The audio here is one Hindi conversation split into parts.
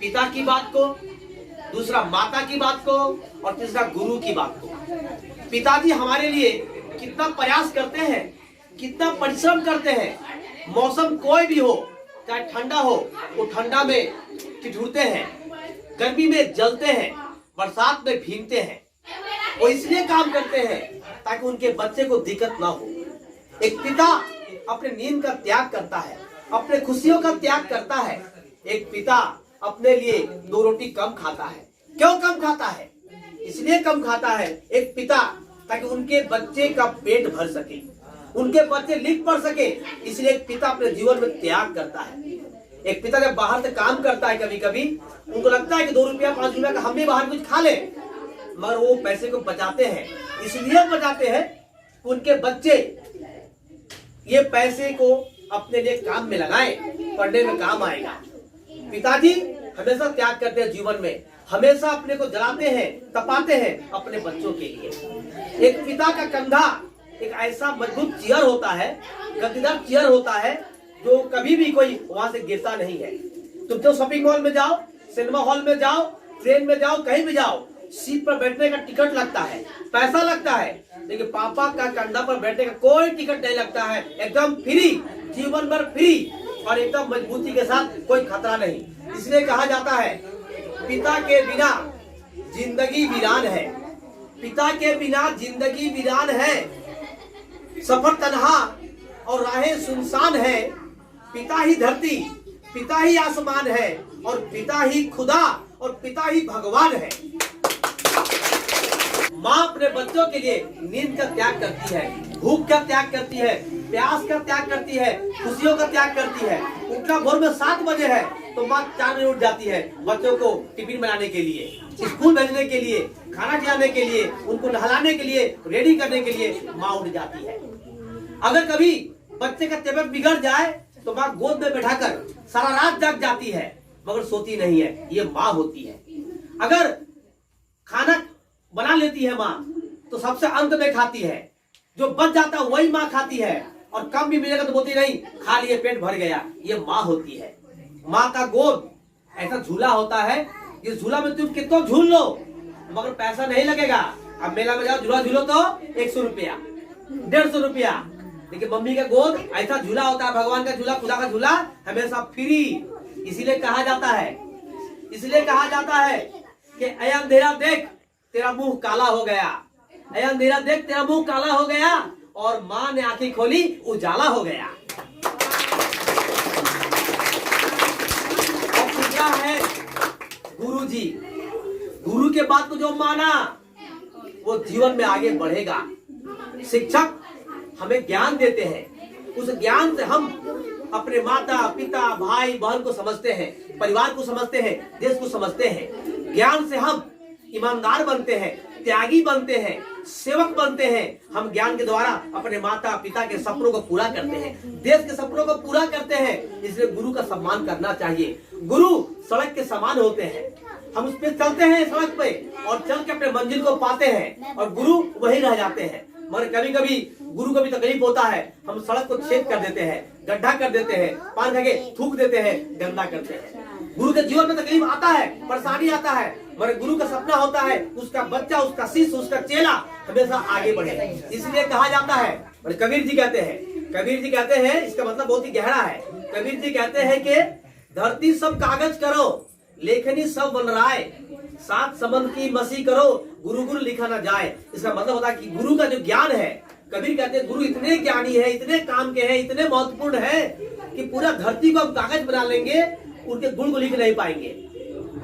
पिता की बात को, दूसरा माता की बात को और तीसरा गुरु की बात को। पिताजी हमारे लिए कितना प्रयास करते हैं, कितना परिश्रम करते हैं। मौसम कोई भी हो, चाहे ठंडा हो, वो ठंडा में ठिठुरते हैं, गर्मी में जलते हैं, बरसात में भीगते हैं। वो इसलिए काम करते हैं ताकि उनके बच्चे को दिक्कत ना हो। एक पिता अपने नींद का त्याग करता है, अपने खुशियों का त्याग करता है। एक पिता अपने लिए 2 रोटी कम खाता है। क्यों कम खाता है? इसलिए कम खाता है एक पिता, ताकि उनके बच्चे का पेट भर सके, उनके बच्चे लिख पढ़ सके। इसलिए एक पिता अपने जीवन में त्याग करता है। एक पिता जब बाहर से काम करता है, कभी कभी उनको लगता है कि 2 रुपया 5 रुपया का हम भी बाहर कुछ खा ले, मगर वो पैसे को बचाते हैं। इसलिए बचाते हैं उनके बच्चे ये पैसे को अपने लिए काम में लगाएं, पढ़ने में काम आएगा। पिताजी हमेशा त्याग करते हैं जीवन में, हमेशा अपने को जलाते हैं, तपाते हैं अपने बच्चों के लिए। एक पिता का कंधा एक ऐसा मजबूत चेयर होता है, गद्दीदार चेयर होता है, जो कभी भी कोई वहां से गिरता नहीं है। तुम तो शॉपिंग मॉल में जाओ, सिनेमा हॉल में जाओ, ट्रेन में जाओ, कहीं भी जाओ, सीट पर बैठने का टिकट लगता है, पैसा लगता है, लेकिन पापा का कंधा पर बैठने का कोई टिकट नहीं लगता है। एकदम फ्री, जीवन भर फ्री और एकदम मजबूती के साथ, कोई खतरा नहीं। इसलिए कहा जाता है पिता के बिना जिंदगी वीरान है, पिता के बिना जिंदगी वीरान है, सफर तन्हा और राहें सुनसान है। पिता ही धरती, पिता ही आसमान है और पिता ही खुदा और पिता ही भगवान है। माँ अपने बच्चों के लिए नींद का त्याग करती है, भूख का त्याग करती है, प्यास का त्याग करती है, खुशियों का त्याग करती है। उनका भोर में 7 बजे है तो माँ 4 बजे उठ जाती है बच्चों को टिफिन बनाने के लिए, स्कूल भेजने के लिए, खाना खिलाने के लिए, उनको नहलाने के लिए, रेडी करने के लिए माँ उठ जाती है। अगर कभी बच्चे का तबीयत बिगड़ जाए तो माँ गोद में बैठाकर सारा रात जाग जाती है, मगर सोती नहीं है। ये माँ होती है। अगर खाना बना लेती है माँ तो सबसे अंत में खाती है, जो बच जाता है वही माँ खाती है, और कम भी मिलेगा तो बोलती नहीं, खा लिए, पेट भर गया। ये माँ होती है। माँ का गोद ऐसा झूला होता है, इस झूला में तुम कितना झूल लो मगर पैसा नहीं लगेगा। अब मेला में जाओ, झूला झूलो तो 100 रुपया, 150 रुपया, लेकिन मम्मी का गोद ऐसा झूला होता है, भगवान का झूला, खुदा का झूला, हमेशा फ्री। इसीलिए कहा जाता है कि ऐ अंधेरा देख तेरा मुंह काला हो गया, ऐ अंधेरा देख तेरा मुंह काला हो गया, और माँ ने आंखें खोली, उजाला हो गया। और दूसरा है गुरु जी। गुरु के बात को जो माना वो जीवन में आगे बढ़ेगा। शिक्षक हमें ज्ञान देते हैं, उस ज्ञान से हम अपने माता पिता भाई बहन को समझते हैं, परिवार को समझते हैं, देश को समझते हैं। ज्ञान से हम ईमानदार बनते हैं, त्यागी बनते हैं, सेवक बनते हैं। हम ज्ञान के द्वारा अपने माता पिता के सपनों को पूरा करते हैं, देश के सपनों को पूरा करते हैं। इसलिए गुरु का सम्मान करना चाहिए। गुरु सड़क के समान होते हैं, हम उस पे चलते हैं सड़क पे और चल के अपने मंजिल को पाते हैं, और गुरु वही रह जाते हैं। मगर कभी कभी गुरु को भी तकलीफ होता है, हम सड़क को छेद कर देते हैं, गड्ढा कर देते हैं, पान खा के थूक देते हैं, गंदा करते हैं। गुरु के जीवन में तकलीफ आता है, परेशानी आता है, मगर गुरु का सपना होता है उसका बच्चा, उसका शिष्य, उसका चेला हमेशा आगे बढ़े। इसलिए कहा जाता है, और कबीर जी कहते हैं, इसका मतलब बहुत ही गहरा है। कबीर जी कहते हैं कि धरती सब कागज करो, लेखनी सब बन राय, 7 समन की मसी करो, गुरु गुरु लिखा ना जाए। इसका मतलब होता है कि गुरु का जो ज्ञान है, कबीर कहते हैं गुरु इतने ज्ञानी है, इतने काम के हैं, इतने महत्वपूर्ण है कि पूरा धरती को हम कागज बना लेंगे, उनके गुण को लिख नहीं पाएंगे।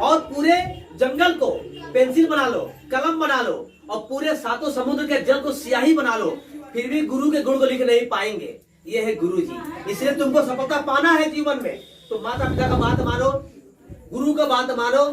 और पूरे जंगल को पेंसिल बना लो, कलम बना लो, और पूरे 7 समुद्र के जल को स्याही बना लो, फिर भी गुरु के गुण को लिख नहीं पाएंगे। ये है गुरु जी। इसलिए तुमको सफलता पाना है जीवन में तो माता पिता का बात मानो, गुरु का बात मानो।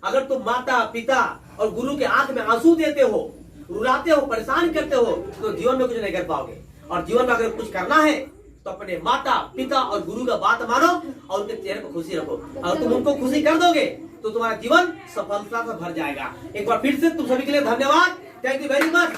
अगर तुम माता पिता और गुरु के आंख में आंसू देते हो, रुलाते हो, परेशान करते हो, तो जीवन में कुछ नहीं कर पाओगे। और जीवन में अगर कुछ करना है तो अपने माता पिता और गुरु का बात मानो और उनके चेहरे पर खुशी रखो। अगर तुम उनको खुशी कर दोगे तो तुम्हारा जीवन सफलता से भर जाएगा। एक बार फिर से तुम सभी के लिए धन्यवाद। Thank you very much.